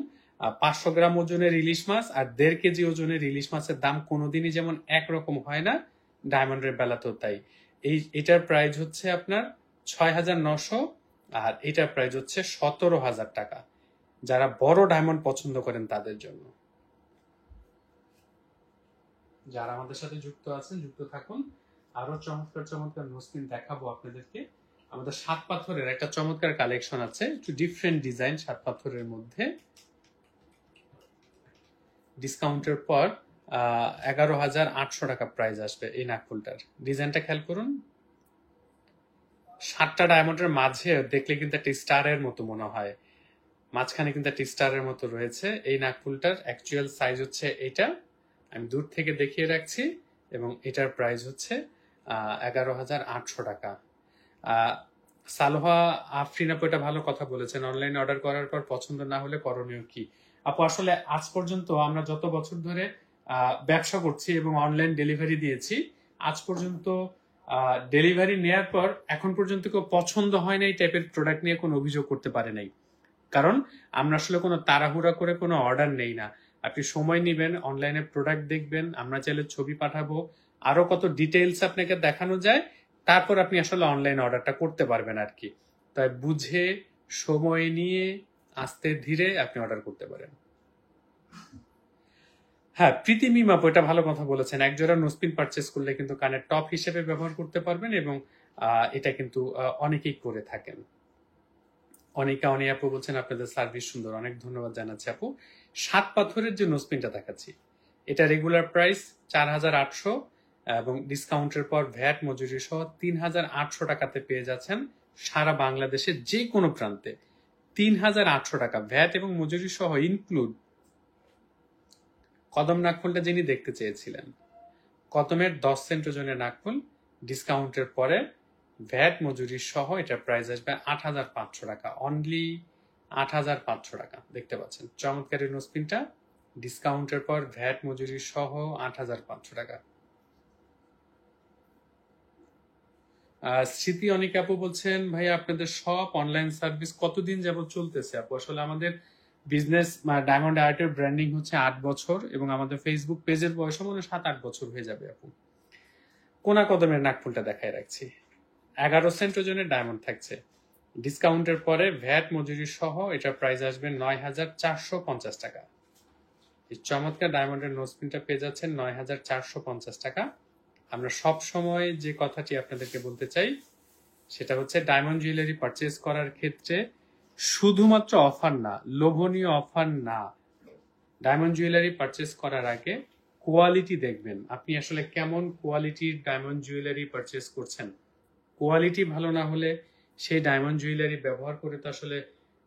500 গ্রাম ওজনের ইলিশ মাছ আর 1.5 কেজি ওজনের ইলিশ মাছের দাম কোনোদিনই যেমন একরকম হয় না, ডায়মন্ডের বেলাতেও তাই। এটার প্রাইস হচ্ছে আপনার 6,900 আর এটার প্রাইস হচ্ছে 17,000 টাকা। যারা বড় ডায়মন্ড পছন্দ করেন তাদের জন্য। যারা আমাদের সাথে যুক্ত আছেন যুক্ত থাকুন, আরো চমৎকার চমৎকার নোসপিন দেখাবো আপনাদেরকে। আমাদের 7 পাথরের একটা চমৎকার কালেকশন আছে, একটু ডিফারেন্ট ডিজাইন 7 পাথরের মধ্যে। ডিসকাউন্টের পর 11,800 টাকা প্রাইস আসবে এই নাকফুলটার। ডিজাইনটা খেয়াল করুন, 7টা ডায়মন্ডের মাঝে দেখলে কিন্তু একটা স্টারের মতো মনে হয়, মাঝখানে কিন্তু একটা স্টারের মতো রয়েছে। এই নাকফুলটার অ্যাকচুয়াল সাইজ হচ্ছে এটা, আমি দূর থেকে দেখিয়ে রাখছি, এবং এটার প্রাইস হচ্ছে 11,800 টাকা। সালোহা আফরিন আপু এটা ভালো কথা বলেছেন, অনলাইন অর্ডার করার পর পছন্দ না হলে করণীয় কি? আপু আসলে আজ পর্যন্ত আমরা যত বছর ধরে ব্যবসা করছি এবং অনলাইন ডেলিভারি দিয়েছি, আজ পর্যন্ত ডেলিভারি নেয়ার পর এখন পর্যন্ত কেউ পছন্দ হয় না এই টাইপের প্রোডাক্ট নিয়ে কোনো অভিযোগ করতে পারে নাই। কারণ আমরা আসলে কোনো তাড়াহুড়া করে কোনো অর্ডার নেই না। আপনি সময় নেবেন, অনলাইনে প্রোডাক্ট দেখবেন, আমরা চাইলে ছবি পাঠাবো, আরো কত ডিটেইলস আপনাকে দেখানো যায়, তারপর আপনি আসলে অনলাইন অর্ডারটা করতে পারবেন আর কি। তাই বুঝে সময় নিয়ে আস্তে ধীরে আপনি অর্ডার করতে পারেন। হ্যাঁ, প্রীতি মিমাপু এটা ভালো কথা বলেছেন। এক জোড়া নোসপিন পারচেস করলে কিন্তু কানের টপ হিসেবে ব্যবহার করতে পারবেন, এবং এটা কিন্তু অনেকেই করে থাকেন। অনিকা অনি আপু বলছেন আপনাদের সার্ভিস সুন্দর, অনেক ধন্যবাদ জানাচ্ছি আপু। 7 পাথরের যে নোসপিনটা দেখাচ্ছি, এটা রেগুলার প্রাইস 4,800 এবং ডিসকাউন্টের পর ভ্যাট মজুরি সহ 3,800 টাকাতে পেয়ে যাচ্ছেন সারা বাংলাদেশের যে কোনো প্রান্তে। 3,800 টাকা ভ্যাট এবং মজুরি সহ ইনক্লুড। কদম নাকফুলটা যিনি দেখতে চেয়েছিলেন, কদমের 10 সেন্ট ওজনের নাকফুল ডিসকাউন্টের পরে ভ্যাট মজুরি সহ এটা প্রাইস আসবে 8,500 টাকা, অনলি 8,500 টাকা। দেখতে পাচ্ছেন চমৎকার এই নোসপিনটা ডিসকাউন্টের পর ভ্যাট মজুরি সহ 8,500 টাকা। স্মৃতি অনেক আপু বলছেন ভাই আপনাদের সব অনলাইন সার্ভিস কতদিন যাবত চলতেছে আপু? আসলে আমাদের বিজনেস ডায়মন্ড আর্টের ব্র্যান্ডিং হচ্ছে 8 বছর, এবং আমাদের ফেসবুক পেজের বয়স মানে 7-8 বছর হয়ে যাবে আপু। কোনা কদমের নাকফুলটা দেখায় রাখছি, 11 সেন্ট ওজনের ডায়মন্ড থাকছে, ডিসকাউন্টের পরে ভ্যাট মজুরি সহ এটার প্রাইস আসবে 9,450 টাকা। এই চমৎকার ডায়মন্ডের নোসপিনটা পেয়ে যাচ্ছেন 9,450 টাকা। আমরা সব সময় যে কথাটি আপনাদেরকে বলতে চাই সেটা হচ্ছে ডায়মন্ড জুয়েলারি পারচেজ করার ক্ষেত্রে শুধুমাত্র অফার না, লোভনীয় অফার না, ডায়মন্ড জুয়েলারি পারচেজ করার আগে কোয়ালিটি দেখবেন। আপনি আসলে কেমন কোয়ালিটির ডায়মন্ড জুয়েলারি পারচেজ করছেন। কোয়ালিটি ভালো না হলে সেই ডায়মন্ড জুয়েলারি ব্যবহার করে তো আসলে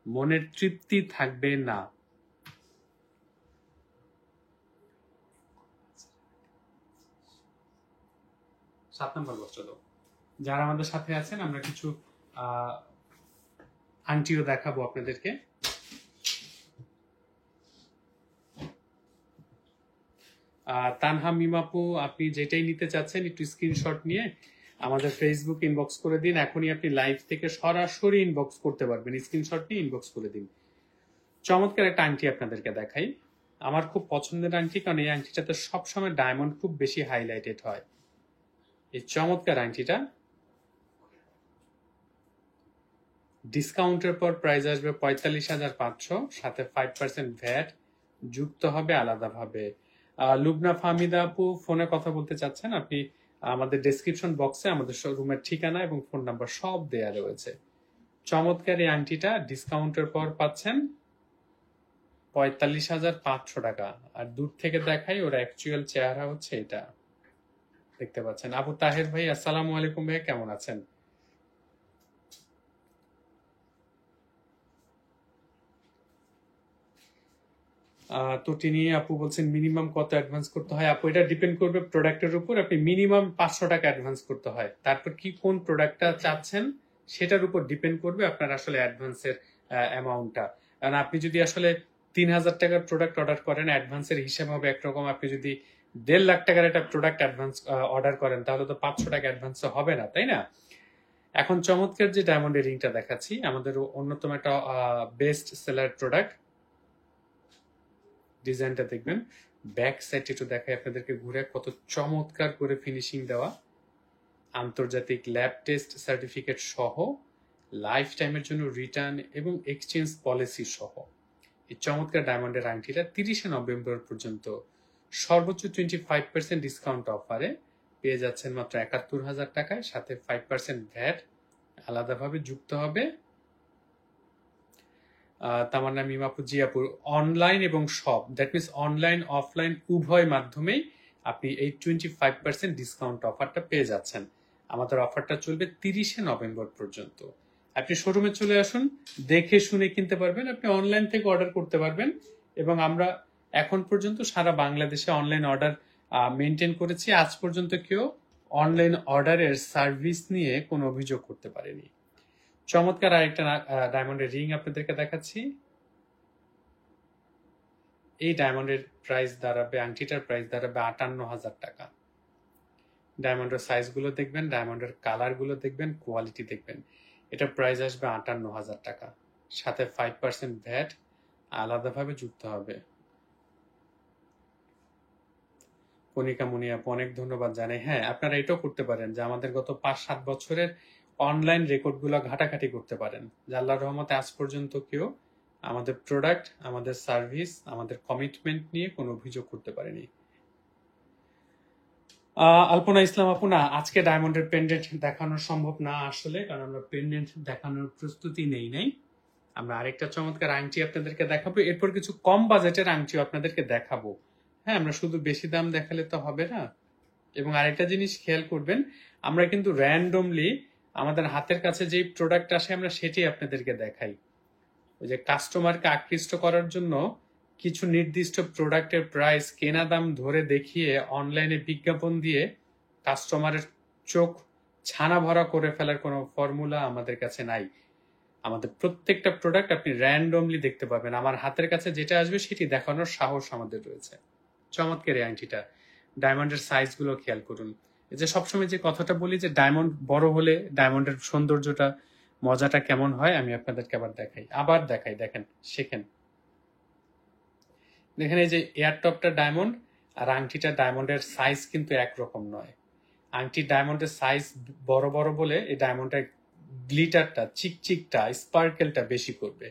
মনের তৃপ্তি থাকবে না। সাত নম্বর বস্ত্র দাও। যারা আমাদের সাথে আছেন আমরা কিছু আংটিও দেখাবো আপনাদেরকে। তানহা মিমাপু আপনি যেটাই নিতে চাচ্ছেন একটু স্ক্রিনশট নিয়ে আমাদের ফেসবুক ইনবক্স করে দিন। এখনই আপনি লাইভ থেকে সরাসরি ইনবক্স করতে পারবেন, স্ক্রিনশট নিয়ে ইনবক্স করে দিন। চমৎকার একটা আংটি আপনাদেরকে দেখাই, আমার খুব পছন্দের আংটি, কারণ এই আংটিটাতে সবসময় ডায়মন্ড খুব বেশি হাইলাইটেড হয়। এই চমৎকার আংটিটা ডিসকাউন্টের পর প্রাইস আসবে 45,500, সাথে 5% ভ্যাট যুক্ত হবে আলাদাভাবে। লুবনা ফাহমিদা আপু ফোনে কথা বলতে চাচ্ছেন, আপনি আমাদের ডেসক্রিপশন বক্সে আমাদের রুমের ঠিকানা এবং ফোন নাম্বার সব দেয়া রয়েছে। চমৎকার এই আংটিটা ডিসকাউন্টের পর পাচ্ছেন 45,500 টাকা। আর দূর থেকে দেখাই ওর অ্যাকচুয়াল চেহারা হচ্ছে এটা, দেখতে পাচ্ছেন। আবু তাহের ভাই আসসালামু আলাইকুম ভাই, কেমন আছেন? তো তিনি আপু বলছেন মিনিমাম কত অ্যাডভান্স করতে হয়? আপু এটা ডিপেন্ড করবে প্রোডাক্টের উপর। আপনি মিনিমাম 500 টাকা অ্যাডভান্স করতে হয়, তারপর কি কোন প্রোডাক্টটা চাচ্ছেন সেটার উপর ডিপেন্ড করবে আপনার আসলে অ্যাডভান্সের অ্যামাউন্টটা। কারণ আপনি যদি আসলে 3,000 টাকার প্রোডাক্ট অর্ডার করেন, অ্যাডভান্সের হিসাব হবে একরকম। আপনি যদি 1.5 লাখ টাকার একটা প্রোডাক্ট অ্যাডভান্স অর্ডার করেন তাহলে তো 500 টাকা অ্যাডভান্স হবে না, তাই না? এখন চমৎকার যে ডায়মন্ডের রিংটা দেখাচ্ছি, আমাদের অন্যতম একটা বেস্ট সেলার প্রোডাক্ট। ডিজাইনটা দেখবেন, ব্যাক সাইড একটু দেখাই আপনাদেরকে ঘুরে, কত চমৎকার করে ফিনিশিং দেওয়া, আন্তর্জাতিক ল্যাব টেস্ট সার্টিফিকেট সহ, লাইফ টাইমের জন্য রিটার্ন এবং এক্সচেঞ্জ পলিসি সহ এই চমৎকার ডায়মন্ডের আংটিটা 30শে নভেম্বর পর্যন্ত সর্বোচ্চ 25% ডিসকাউন্ট অফারে পেয়ে যাচ্ছেন মাত্র 71,000 টাকায়, সাথে 5% ভ্যাট আলাদাভাবে যুক্ত হবে। তামান্না মিমাপু জি আপু, অনলাইন এবং shop, that means online offline উভয় মাধ্যমেই আপনি এই 25% ডিসকাউন্ট অফারটা পেয়ে যাচ্ছেন। আমাদের অফারটা চলবে 30শে নভেম্বর পর্যন্ত। আপনি শোরুমে চলে আসুন, দেখে শুনে কিনতে পারবেন, আপনি অনলাইন থেকে অর্ডার করতে পারবেন। এবং আমরা এখন পর্যন্ত সারা বাংলাদেশে অনলাইন অর্ডার মেনটেন করেছি, আজ পর্যন্ত কেউ অনলাইন অর্ডারের সার্ভিস নিয়ে কোনো অভিযোগ করতে পারেনি। চমৎকার আরেকটা ডায়মন্ডের রিং আপনাদেরকে দেখাচ্ছি। এই ডায়মন্ডের প্রাইস দাঁড়াবে, আংটিটার প্রাইস দাঁড়াবে 58,000 টাকা। ডায়মন্ডের সাইজগুলো দেখবেন, ডায়মন্ডের কালারগুলো দেখবেন, কোয়ালিটি দেখবেন। এটা প্রাইস আসবে 58,000 টাকা, সাথে 5% ভ্যাট আলাদাভাবে যুক্ত হবে। কণিকা মুনি আপু অনেক ধন্যবাদ জানাই। হ্যাঁ, আপনারা এটাও করতে পারেন যে আমাদের গত 5-7 বছরের অনলাইন রেকর্ডগুলো ঘাটাঘাটি করতে পারেন, যে আল্লাহর রহমতে আজ পর্যন্ত কেউ আমাদের প্রোডাক্ট, আমাদের সার্ভিস, আমাদের কমিটমেন্ট নিয়ে কোনো অভিযোগ করতে পারেনি। আলপনা ইসলাম আপু, না আজকে ডায়মন্ডের পেন্ডেন্ট দেখানো সম্ভব না আসলে, কারণ আমরা পেন্ডেন্ট দেখানোর প্রস্তুতি নাই। আমরা আরেকটা চমৎকার আংটি আপনাদেরকে দেখাবো, এরপর কিছু কম বাজেটের আংটিও আপনাদেরকে দেখাবো। হ্যাঁ, আমরা শুধু বেশি দাম দেখালে তো হবে না। এবং আরেকটা জিনিস খেয়াল করবেন, আমরা কিন্তু র্যান্ডমলি আমাদের হাতের কাছে যেই প্রোডাক্ট আসে আমরা সেটি আপনাদেরকে দেখাই। ওই যে কাস্টমারকে আকৃষ্ট করার জন্য কিছু নির্দিষ্ট প্রোডাক্টের প্রাইস কেনা দাম ধরে দেখিয়ে অনলাইনে বিজ্ঞাপন দিয়ে কাস্টমারের চোখ ছানা ভরা করে ফেলার কোনো ফর্মুলা আমাদের কাছে নাই। আমাদের প্রত্যেকটা প্রোডাক্ট আপনি র্যান্ডমলি দেখতে পাবেন। আমার হাতের কাছে যেটা আসবে সেটি দেখানোর সাহস আমাদের রয়েছে। চমৎকার এই আংটিটা, ডায়মন্ডের সাইজগুলো খেয়াল করুন। এই যে সবসময় যে কথাটা বলি যে ডায়মন্ড বড় হলে ডায়মন্ডের সৌন্দর্যটা, মজাটা কেমন হয়, আমি আপনাদেরকে আবার দেখাই, দেখেন, শেখেন। দেখেন এই যে এয়ারটপটা ডায়মন্ড আর আংটিটা ডায়মন্ডের সাইজ কিন্তু একরকম নয়। আংটি ডায়মন্ডের সাইজ বড় বড় বলে এই ডায়মন্ডের গ্লিটারটা, চিকচিকটা, স্পার্কেলটা বেশি করবে।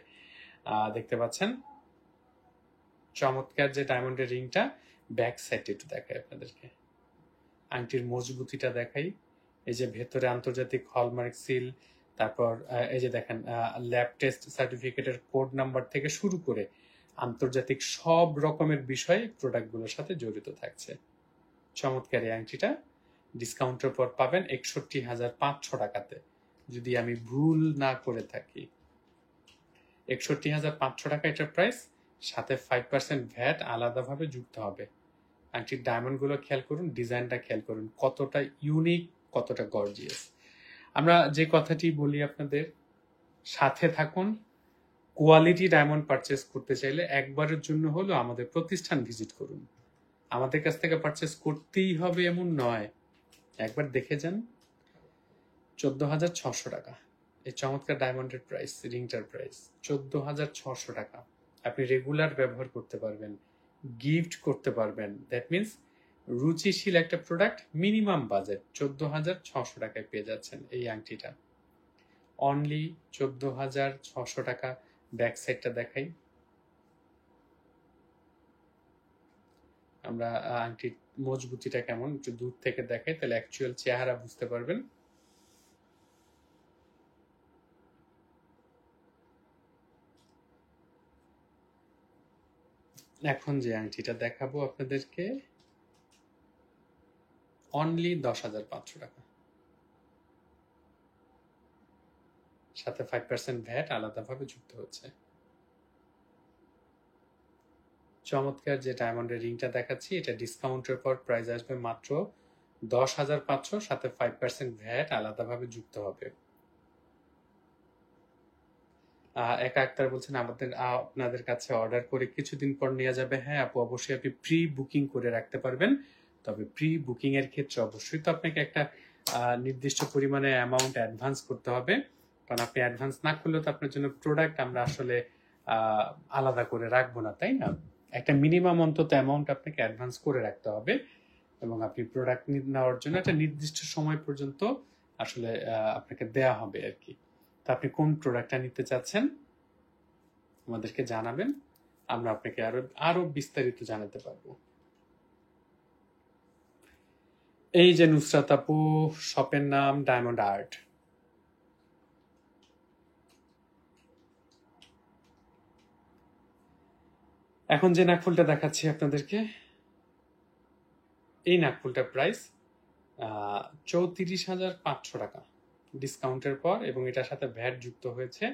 দেখতে পাচ্ছেন চমৎকার যে ডায়মন্ডের রিংটা, ব্যাক সাইড একটু দেখাই আপনাদেরকে। আংটির মজবুতিটা দেখাই। এই যে ভেতরে আন্তর্জাতিক হলমার্ক সিল, তারপর এই যে দেখেন ল্যাব টেস্ট সার্টিফিকেটের কোড নাম্বার থেকে শুরু করে আন্তর্জাতিক সব রকমের বিষয় প্রোডাক্টগুলোর সাথে জড়িত থাকছে। চমৎকার এই আংটিটা ডিসকাউন্টের পর পাবেন ৬১,৫০০ টাকাতে, যদি আমি ভুল না করে থাকি। ৬১,৫০০ টাকা এটার প্রাইস, সাথে 5% ভ্যাট আলাদাভাবে যুক্ত হবে। আংটির ডায়মন্ড গুলো খেয়াল করুন, ডিজাইনটা খেয়াল করুন, কতটা ইউনিক, কতটা গর্জিয়াস। আমরা যে কথাটি বলি আপনাদের, সাথে থাকুন। কোয়ালিটি ডায়মন্ড পারচেস করতে চাইলে একবারের জন্য হলো আমাদের প্রতিষ্ঠান ভিজিট করুন। আমাদের কাছ থেকে পারচেস করতেই হবে এমন নয়, একবার দেখে যান। ১৪,৬০০ টাকা এই চমৎকার ডায়মন্ডের প্রাইস, রিংটার প্রাইস ১৪,৬০০ টাকা। আপনি রেগুলার ব্যবহার করতে পারবেন, গিফট করতে পারবেন। দ্যাট মিনস রুচিশীল একটা প্রোডাক্ট, মিনিমাম বাজেট ১৪,৬০০ টাকায় পেয়ে যাচ্ছেন এই আংটিটা। অনলি ১৪,৬০০ টাকা। ব্যাক সাইডটা দেখাই। আমরা আংটির মজবুতিটা কেমন একটু দূর থেকে দেখাই, তাহলে অ্যাকচুয়াল চেহারা বুঝতে পারবেন। এখন যে আংটিটা দেখাবো আপনাদেরকে, অনলি ১০,৫০০ টাকা, সাথে 5% ভ্যাট আলাদাভাবে যুক্ত হচ্ছে। চমৎকার যে ডায়মন্ডের রিংটা দেখাচ্ছি, এটা ডিসকাউন্টের পর প্রাইস আসবে মাত্র ১০,৫০০, সাথে 5% ভ্যাট আলাদাভাবে যুক্ত হবে। একা আক্তার বলছেন আপনাদের কাছে অর্ডার করে কিছুদিন পর নেওয়া যাবে। হ্যাঁ আপু, অবশ্যই আপনি প্রি বুকিং করে রাখতে পারবেন। তবে প্রি বুকিং এর ক্ষেত্রে অবশ্যই তো আপনাকে একটা নির্দিষ্ট পরিমাণে অ্যামাউন্ট অ্যাডভান্স করতে হবে, কারণ আপনি অ্যাডভান্স না করলে তো আপনার জন্য প্রোডাক্ট আমরা আসলে আলাদা করে রাখবো না, তাই না? একটা মিনিমাম অন্তত অ্যামাউন্ট আপনাকে অ্যাডভান্স করে রাখতে হবে, এবং আপনি প্রোডাক্ট নেওয়ার জন্য একটা নির্দিষ্ট সময় পর্যন্ত আসলে আপনাকে দেয়া হবে আর কি। তো আপনি কোন প্রোডাক্টটা নিতে চাচ্ছেন আমাদেরকে জানাবেন, আমরা আপনাকে আরো বিস্তারিত জানাতে পারবো। এই যে নুসরাত আপু, শপের নাম ডায়মন্ড আর্ট। এখন যে নাকফুলটা দেখাচ্ছি আপনাদেরকে, এই নাকফুলটার প্রাইস ৩৪,৫০০ টাকা ডিসকাউন্টের পর, এবং এটার সাথে ভ্যাট যুক্ত হয়েছে।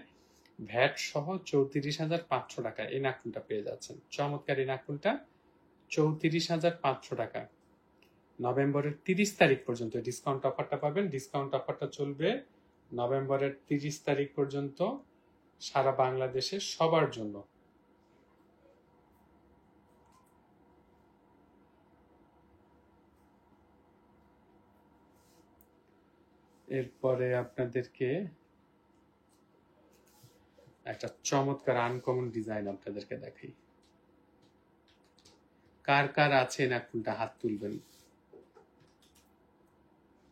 ভ্যাট সহ ৩৪,৫০০ টাকা এই নাকফুলটা পেয়ে যাচ্ছেন। চমৎকার এই নাকফুলটা ৩৪,৫০০ টাকা। নভেম্বরের ৩০ তারিখ পর্যন্ত ডিসকাউন্ট অফারটা পাবেন। ডিসকাউন্ট অফারটা চলবে নভেম্বরের ৩০ তারিখ পর্যন্ত সারা বাংলাদেশে সবার জন্য। এরপরে আপনাদেরকে একটা চমৎকার আনকমন ডিজাইন আপনাদেরকে দেখাই। কার কার আছে নাকফুলটা হাত তুলবেন।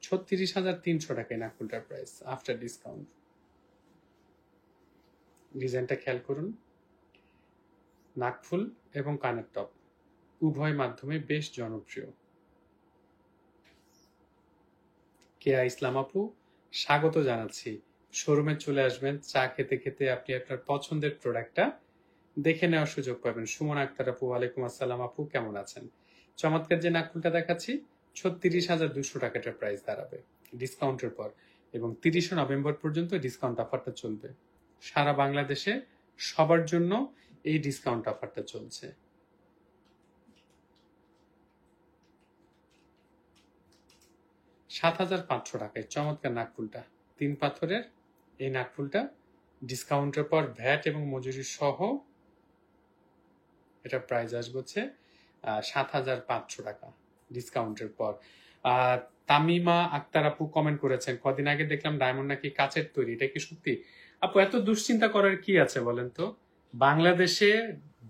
৩৬,৩০০ টাকা নাকফুলটার প্রাইস আফটার ডিসকাউন্ট। ডিজাইনটা খেয়াল করুন, নাকফুল এবং কানের টপ উভয় মাধ্যমে বেশ জনপ্রিয়। কেয়া ইসলাম আপু, স্বাগত জানাচ্ছি। শোরুমে চলে আসবেন, চা খেতে খেতে আপনি আপনার পছন্দের প্রোডাক্টটা দেখে নেওয়ার সুযোগ পাবেন। সুমন আক্তার আপু, ওয়ালাইকুম আসসালাম আপু, কেমন আছেন? চমৎকার যে নাকফুলটা দেখাচ্ছি 36,200 টাকাটার প্রাইস দাঁড়াবে ডিসকাউন্টের পর, এবং 30 নভেম্বর পর্যন্ত ডিসকাউন্ট অফারটা চলবে। সারা বাংলাদেশে সবার জন্য এই ডিসকাউন্ট অফারটা চলছে। 7,500 টাকায় চমৎকার নাকফুলটা, 3 পাথরের এই নাকফুলটা ডিসকাউন্টের পর ভ্যাট এবং মজুরি সহ এটা প্রাইস আসবে হচ্ছে 7,500 টাকা ডিসকাউন্টের পর। তামিমা আক্তার আপু কমেন্ট করেছেন, কদিন আগে দেখলাম ডায়মন্ড নাকি কাচের তৈরি, এটা কি সত্যি? আপু, এত দুশ্চিন্তা করার কি আছে বলেন তো? বাংলাদেশে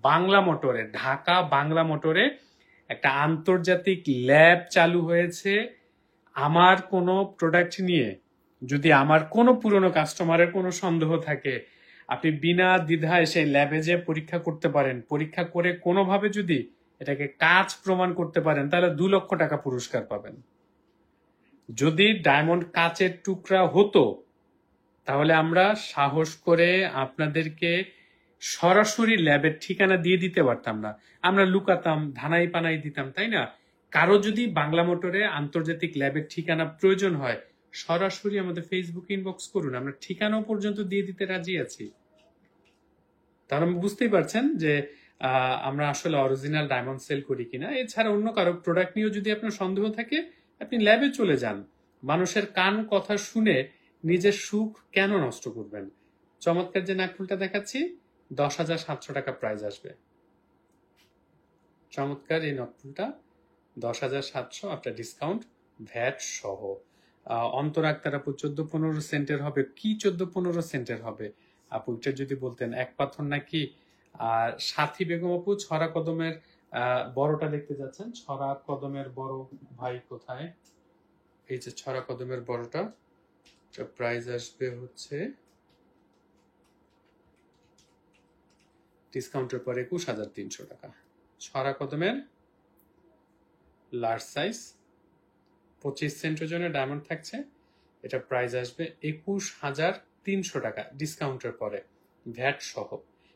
বাংলা মোটরে, ঢাকা বাংলা মোটরে একটা আন্তর্জাতিক ল্যাব চালু হয়েছে। আমার কোনো প্রোডাক্ট নিয়ে যদি আমার কোনো পুরনো কাস্টমারের কোনো সন্দেহ থাকে, আপনি বিনা দ্বিধায় সেই ল্যাবে যে পরীক্ষা করতে পারেন। পরীক্ষা করে কোনোভাবে যদি এটাকে কাজ প্রমাণ করতে পারেন, তাহলে 2 লক্ষ টাকা পুরস্কার পাবেন। যদি ডায়মন্ড কাচের টুকরা হতো, তাহলে আমরা সাহস করে আপনাদেরকে সরাসরি ল্যাবের ঠিকানা দিয়ে দিতে পারতাম না, আমরা লুকাতাম, ধানাই পানাই দিতাম, তাই না? কারো যদি বাংলা মোটরে আন্তর্জাতিক ল্যাবের ঠিকানা প্রয়োজন হয়, সরাসরি আমাদের ফেসবুক ইনবক্স করুন, আমরা ঠিকানাও পর্যন্ত দিয়ে দিতে রাজি আছি। তাহলে বুঝতেই পারছেন যে আমরা আসলে অরিজিনাল ডায়মন্ড সেল করি কিনা। এছাড়া অন্য কারো প্রোডাক্ট নিয়েও যদি আপনার সন্দেহ থাকে, আপনি ল্যাবে চলে যান। মানুষের কান কথা শুনে নিজের সুখ কেন নষ্ট করবেন? চমৎকার যে নাকফুলটা দেখাচ্ছি 10,700 টাকা প্রাইস আসবে। চমৎকার এই নাকফুলটা 10,700 আপনার ডিসকাউন্ট ভ্যাট সহ। অন্তর আক্তার আপু, 14-15 সেন্টের হবে। কি 14-15 সেন্টের হবে আপু, এটা যদি বলতেন। এক পাথর নাকি? আর সাথী বেগম আপু, ছড়া কদমের বড়টা দেখতে যাচ্ছেন। ছড়া কদমের বড় ভাই কোথায়? এই যে ছড়া কদমের বড়টা, প্রাইস আসবে হচ্ছে ডিসকাউন্টের পরে 21,300 টাকা। ছড়া কদমের লার্জ সাইজ 25 সেন্ট ওজনের ডায়মন্ড থাকছে, এটা প্রাইস আসবে 21,300 টাকা ডিসকাউন্টের পরে ভ্যাট সহ।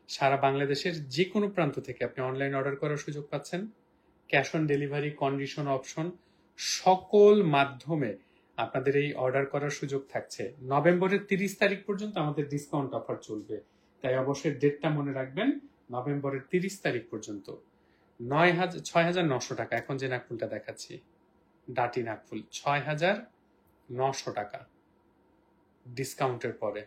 সারা বাংলাদেশের যে কোনো প্রান্ত থেকে আপনি অনলাইন অর্ডার করার সুযোগ পাচ্ছেন। Cash on delivery, condition option সকল মাধ্যমে আপনাদের এই অর্ডার করার সুযোগ থাকছে। নভেম্বরের 30 তারিখ পর্যন্ত আমাদের ডিসকাউন্ট অফার চলবে, তাই অবশ্যই ডেটটা মনে রাখবেন, নভেম্বরের 30 তারিখ পর্যন্ত। 6,900 টাকা এখন যে নাকফুলটা দেখাচ্ছি, ডাটি নাকফুল 6,900 টাকা ডিসকাউন্টের পরে।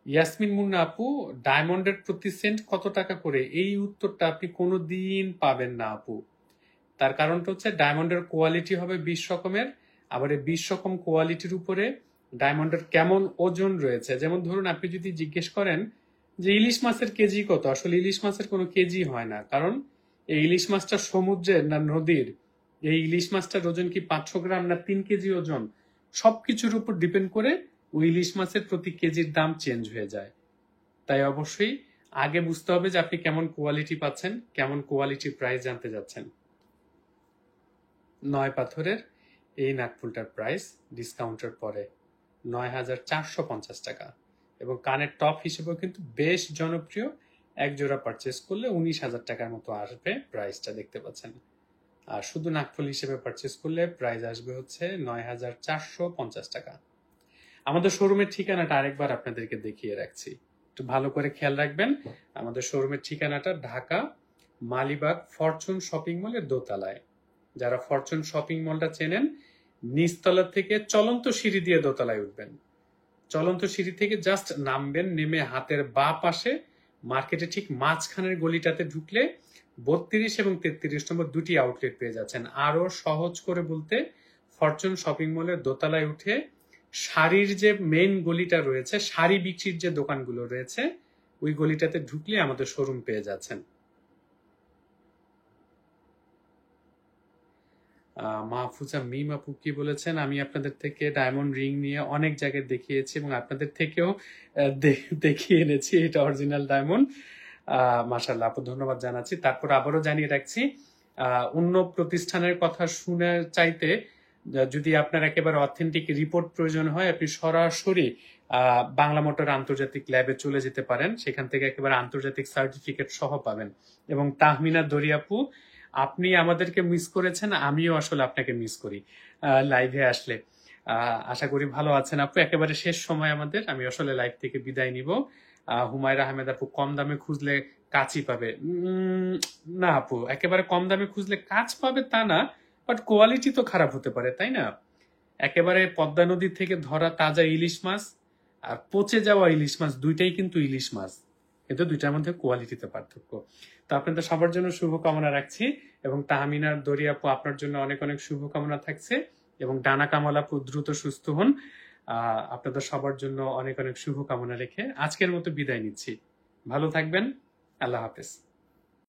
ইয়াসমিন মুন্না আপু, ডায়মন্ডের প্রতি সেন্ট কত টাকা করে? এই উত্তরটা আপনি কোনোদিন পাবেন না আপু। তার কারণটা হচ্ছে ডায়মন্ডের কোয়ালিটি হবে 20 রকমের, আবার এই 20 রকম কোয়ালিটির উপরে ডায়মন্ডের কেমন ওজন রয়েছে। যেমন ধরুন, আপনি যদি জিজ্ঞেস করেন যে ইলিশ মাছের কেজি কত, আসলে ইলিশ মাছের কোনো কেজি হয় না, কারণ এই ইলিশ মাছটা সমুদ্রের না নদীর, এই ইলিশ মাছটার ওজন কি 500 গ্রাম না 3 কেজি ওজন, সবকিছুর উপর ডিপেন্ড করে ওই ইলিশ মাছের প্রতি কেজির দাম চেঞ্জ হয়ে যায়। তাই অবশ্যই আগে বুঝতে হবে যে আপনি কেমন কোয়ালিটি পাচ্ছেন, কেমন কোয়ালিটির প্রাইস জানতে যাচ্ছেন। 9 পাথরের এই নাকফুলটার প্রাইস ডিসকাউন্টের পরে 9,450 টাকা, এবং কানের টপ হিসেবেও কিন্তু বেশ জনপ্রিয়। এক জোড়া পারচেস করলে 19,000 টাকার মতো আসবে, প্রাইসটা দেখতে পাচ্ছেন। আর শুধু নাকফুল হিসেবে পারচেস করলে প্রাইস আসবে হচ্ছে 9,450 টাকা। আমাদের শোরুমের ঠিকানাটা আরেকবার আপনাদেরকে দেখিয়ে রাখছি, একটু ভালো করে খেয়াল রাখবেন। আমাদের শোরুমের ঠিকানাটা ঢাকা মালিবাগ ফরচুন শপিং মলের দোতলায়। যারা ফরচুন শপিং মলটা চেনেন, নিচতলা থেকে চলন্ত সিঁড়ি দিয়ে দোতলায় উঠবেন। চলন্ত সিঁড়ি থেকে জাস্ট নামবেন, নেমে হাতের বাঁ পাশে মার্কেটে ঠিক মাঝখানের গলিটাতে ঢুকলে 32 এবং 33 নম্বর দুটি আউটলেট পেয়ে যাচ্ছেন। আরো সহজ করে বলতে, ফরচুন শপিং মলের দোতলায় উঠে শাড়ির যে মেইন গলিটা রয়েছে, শাড়ি বিক্রির যে দোকানগুলো রয়েছে, ওই গলিটাতে ঢুকলে আমাদের শোরুম পেয়ে যাচ্ছেন। মাহফুজা মিম আপু কি বলেছেন, আমি আপনাদের থেকে ডায়মন্ড রিং নিয়ে অনেক জায়গায় দেখিয়েছি এবং আপনাদের থেকেও দেখিয়ে এনেছি, এটা অরিজিনাল ডায়মন্ড। মাশাআল্লাহ আপু, ধন্যবাদ জানাচ্ছি। তারপর আবারও জানিয়ে রাখছি, অন্য প্রতিষ্ঠানের কথা শুনে চাইতে যদি আপনার একেবারে অথেন্টিক রিপোর্ট প্রয়োজন হয়, আপনি সরাসরি বাংলা মোটর আন্তর্জাতিক ল্যাবে চলে যেতে পারেন। সেখান থেকে একেবারে আন্তর্জাতিক সার্টিফিকেট সহ পাবেন। এবং তাহমিনা দরিয়াপু, আপনি আমাদেরকে মিস করেছেন, আমিও আসলে আপনাকে মিস করি লাইভে আসলে। আশা করি ভালো আছেন আপু। একেবারে শেষ সময় আমাদের, আমি আসলে লাইভ থেকে বিদায় নিব। হুমায়রা আহমেদ আপু, কম দামে খুঁজলে কাজই পাবে। না আপু, একেবারে কম দামে খুঁজলে কাজ পাবে তা না, বাট কোয়ালিটি তো খারাপ হতে পারে, তাই না? একেবারে পদ্মা নদী থেকে ধরা তাজা ইলিশ মাছ আর পচে যাওয়া ইলিশ মাছ, দুইটাই কিন্তু ইলিশ মাছ, কিন্তু দুইটার মধ্যে কোয়ালিটিতে পার্থক্য। তো আপনাদের সবার জন্য শুভকামনা রাখছি, এবং তাহমিনার দরিয়াপু আপনার জন্য অনেক অনেক শুভকামনা থাকছে, এবং ডানা কামাল আপু দ্রুত সুস্থ হন। আপনাদের সবার জন্য অনেক অনেক শুভকামনা রেখে আজকের মতো বিদায় নিচ্ছি। ভালো থাকবেন। আল্লাহ হাফেজ।